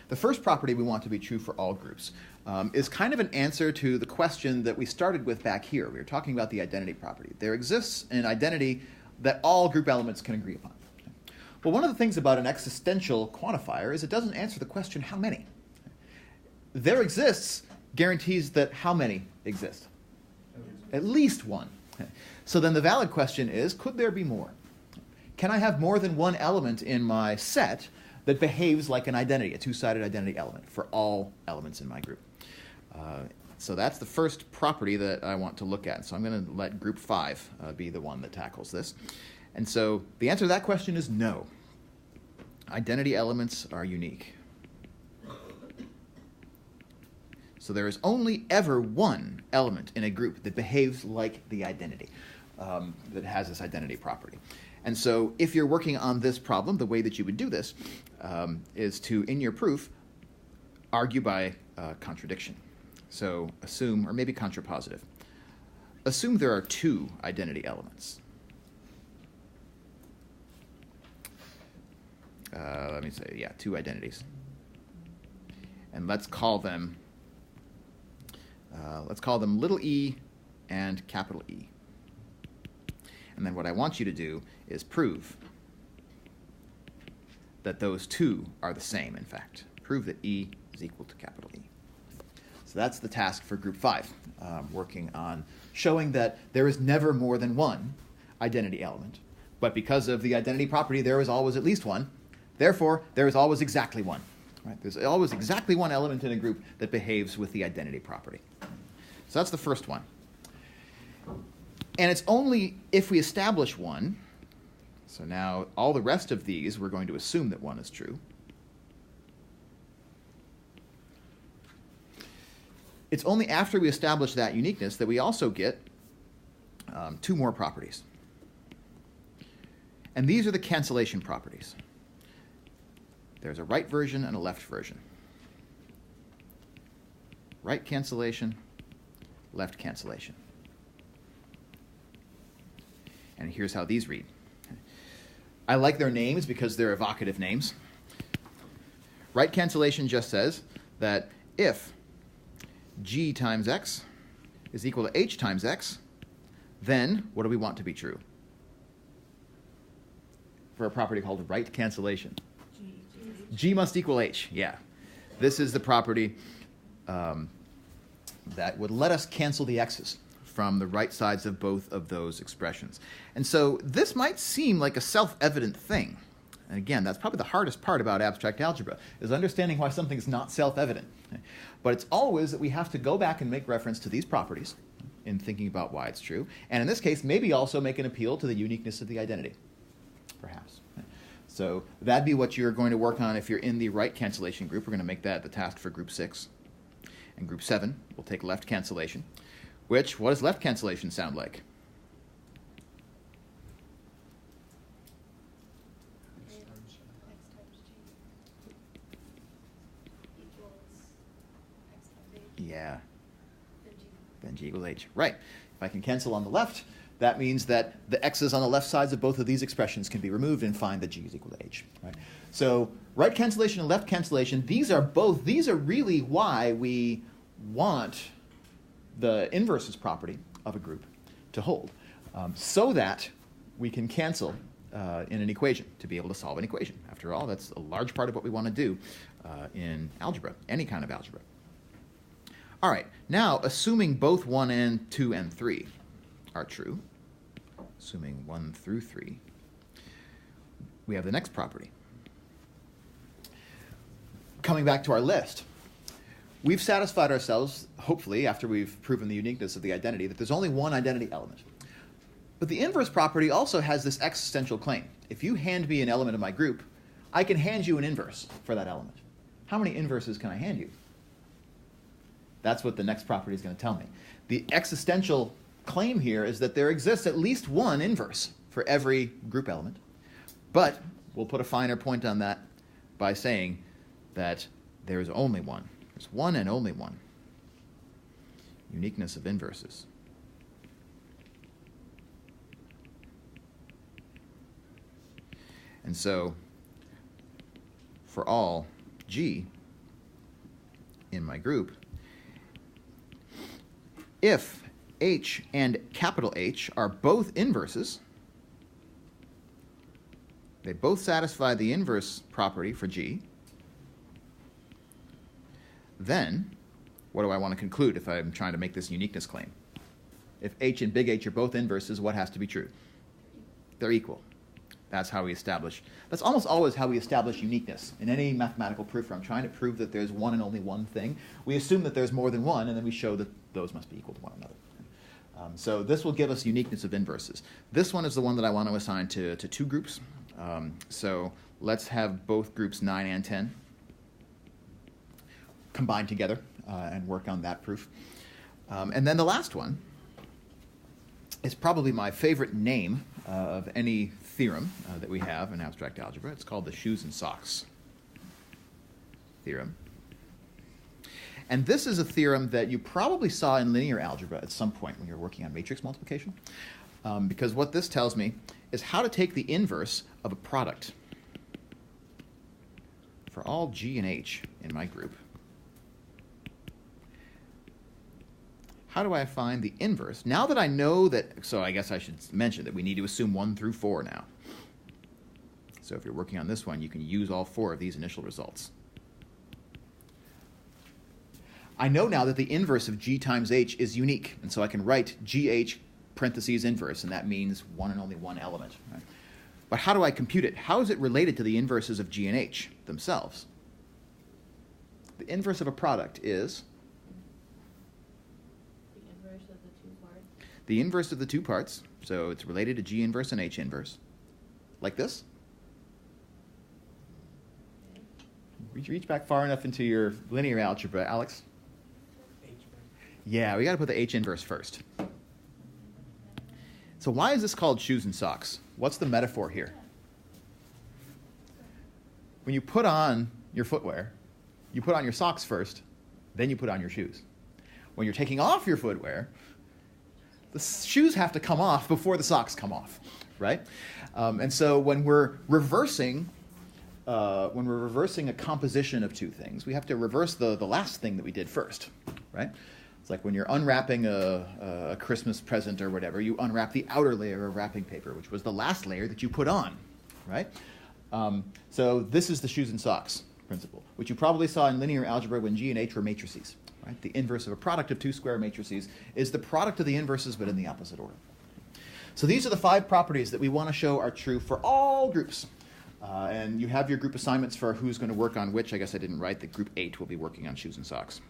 The first property we want to be true for all groups is kind of an answer to the question that we started with back here. We were talking about the identity property. There exists an identity that all group elements can agree upon. Well, one of the things about an existential quantifier is it doesn't answer the question, how many? There exists guarantees that how many exist? At least one. So then the valid question is, could there be more? Can I have more than one element in my set that behaves like an identity, a two-sided identity element for all elements in my group? So that's the first property that I want to look at. So I'm going to let group 5 be the one that tackles this. And so the answer to that question is no. Identity elements are unique. So there is only ever one element in a group that behaves like the identity, that has this identity property. And so if you're working on this problem, the way that you would do this is to, in your proof, argue by contradiction. So assume, or maybe contrapositive. Assume there are two identity elements. Let me say, yeah, two identities. And let's call them little e and capital E. And then what I want you to do is prove that those two are the same, in fact. Prove that E is equal to capital E. So that's the task for group 5, working on showing that there is never more than one identity element. But because of the identity property, there is always at least one. Therefore, there is always exactly one. Right? There's always exactly one element in a group that behaves with the identity property. So that's the first one. And it's only if we establish one, so now all the rest of these, we're going to assume that one is true. It's only after we establish that uniqueness that we also get two more properties. And these are the cancellation properties. There's a right version and a left version. Right cancellation, left cancellation. And here's how these read. I like their names because they're evocative names. Right cancellation just says that if g times x is equal to h times x, then what do we want to be true? For a property called right cancellation. G must equal h, yeah. This is the property that would let us cancel the x's from the right sides of both of those expressions. And so this might seem like a self-evident thing. And again, that's probably the hardest part about abstract algebra, is understanding why something's not self-evident. But it's always that we have to go back and make reference to these properties in thinking about why it's true. And in this case, maybe also make an appeal to the uniqueness of the identity, perhaps. So that'd be what you're going to work on if you're in the right cancellation group. We're going to make that the task for group 6. And group 7 will take left cancellation, which, what does left cancellation sound like? Yeah. Then g equals h. Right. If I can cancel on the left, that means that the x's on the left sides of both of these expressions can be removed and find that g is equal to h. Right? So right cancellation and left cancellation, these are really why we want the inverses property of a group to hold, so that we can cancel in an equation to be able to solve an equation. After all, that's a large part of what we want to do in algebra, any kind of algebra. All right, now assuming both 1 and 2 and 3 are true, assuming 1 through 3, we have the next property. Coming back to our list, we've satisfied ourselves, hopefully, after we've proven the uniqueness of the identity, that there's only one identity element. But the inverse property also has this existential claim. If you hand me an element of my group, I can hand you an inverse for that element. How many inverses can I hand you? That's what the next property is going to tell me. The existential claim here is that there exists at least one inverse for every group element. But we'll put a finer point on that by saying that there is only one. There's one and only one. Uniqueness of inverses. And so, for all g, in my group, if H and capital H are both inverses, they both satisfy the inverse property for G, then what do I want to conclude if I'm trying to make this uniqueness claim? If H and big H are both inverses, what has to be true? They're equal. That's how we establish. That's almost always how we establish uniqueness. In any mathematical proof where I'm trying to prove that there's one and only one thing, we assume that there's more than one, and then we show that those must be equal to one another. So this will give us uniqueness of inverses. This one is the one that I want to assign to two groups. So let's have both groups 9 and 10 combined together and work on that proof. And then the last one is probably my favorite name of any theorem that we have in abstract algebra. It's called the shoes and socks theorem. And this is a theorem that you probably saw in linear algebra at some point when you were working on matrix multiplication, because what this tells me is how to take the inverse of a product for all G and H in my group. How do I find the inverse? Now that I know that, so I guess I should mention that we need to assume 1 through 4 now. So if you're working on this one, you can use all 4 of these initial results. I know now that the inverse of G times H is unique, and so I can write GH parentheses inverse, and that means one and only one element. Right? But how do I compute it? How is it related to the inverses of G and H themselves? The inverse of a product is the inverse of the two parts. The inverse of the two parts, so it's related to G inverse and H inverse. Like this? Reach back far enough into your linear algebra, Alex. Yeah, we got to put the H inverse first. So why is this called shoes and socks? What's the metaphor here? When you put on your footwear, you put on your socks first, then you put on your shoes. When you're taking off your footwear, the shoes have to come off before the socks come off, right? And so when we're reversing a composition of two things, we have to reverse the last thing that we did first, right? It's like when you're unwrapping a Christmas present or whatever, you unwrap the outer layer of wrapping paper, which was the last layer that you put on, right? So this is the shoes and socks principle, which you probably saw in linear algebra when G and H were matrices, right? The inverse of a product of two square matrices is the product of the inverses, but in the opposite order. So these are the 5 properties that we want to show are true for all groups. And you have your group assignments for who's going to work on which. I guess I didn't write that group 8 will be working on shoes and socks.